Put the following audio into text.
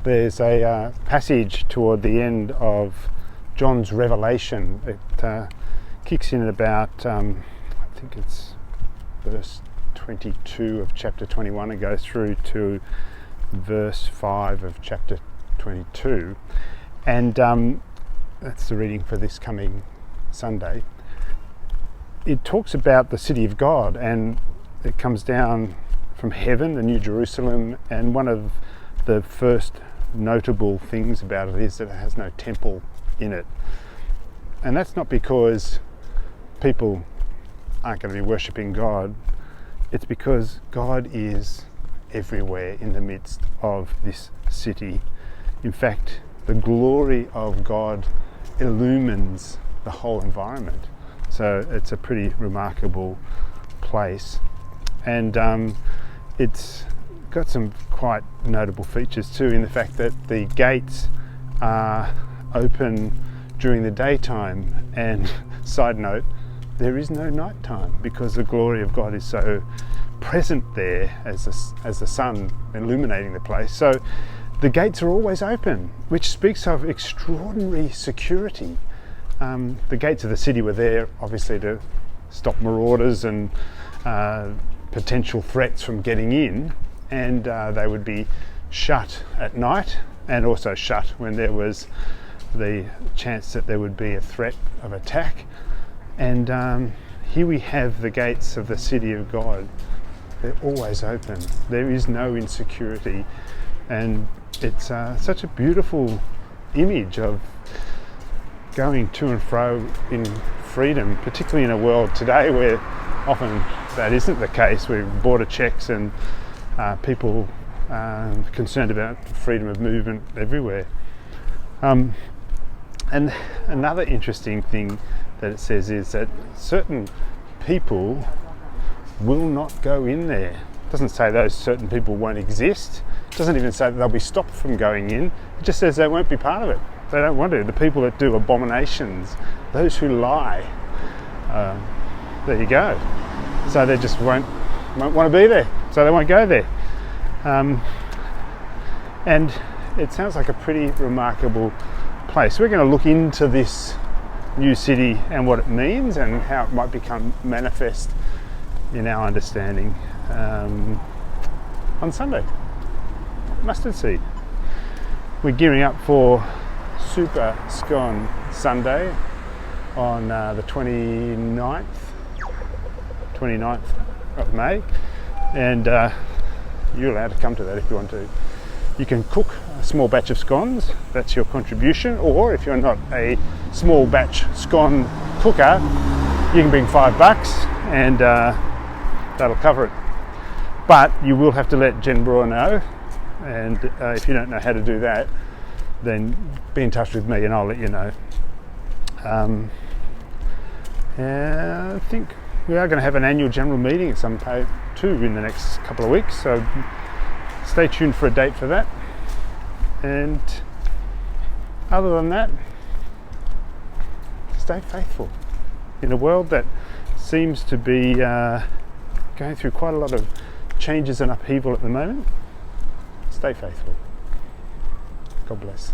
There's a passage toward the end of John's Revelation. It kicks in at about, I think it's verse 22 of chapter 21 and goes through to verse 5 of chapter 22. And that's the reading for this coming Sunday. It talks about the city of God, and it comes down from heaven, the New Jerusalem, and one of the first notable things about it is that it has no temple in it. And that's not because people aren't going to be worshipping God, it's because God is everywhere in the midst of this city. In fact, the glory of God illumines the whole environment. So it's a pretty remarkable place. And it's got some quite notable features too, in the fact that the gates are open during the daytime, and side note, there is no nighttime because the glory of God is so present there as the sun illuminating the place. So the gates are always open, which speaks of extraordinary security. The gates of the city were there obviously to stop marauders and potential threats from getting in, and they would be shut at night and also shut when there was the chance that there would be a threat of attack. And here we have the gates of the city of God. They're always open. There is no insecurity, and it's such a beautiful image of going to and fro in freedom, particularly in a world today where often that isn't the case. We've border checks and people concerned about freedom of movement everywhere. And another interesting thing that it says is that certain people will not go in there. It doesn't say those certain people won't exist. It doesn't even say that they'll be stopped from going in. It just says they won't be part of it. They don't want to. The people that do abominations, those who lie, there you go. So they just won't want to be there, so they won't go there. And it sounds like a pretty remarkable place. We're going to look into this new city and what it means and how it might become manifest in our understanding on Sunday. Mustard seed. We're gearing up for Super Scone Sunday on the 29th of May, and you're allowed to come to that if you want to. You can cook a small batch of scones, that's your contribution, or if you're not a small batch scone cooker, you can bring $5 and that'll cover it. But you will have to let Jen Brewer know, and if you don't know how to do that, then be in touch with me and I'll let you know. I think we are going to have an annual general meeting at some point too in the next couple of weeks, so stay tuned for a date for that. And other than that, stay faithful. In a world that seems to be going through quite a lot of changes and upheaval at the moment, stay faithful. God bless.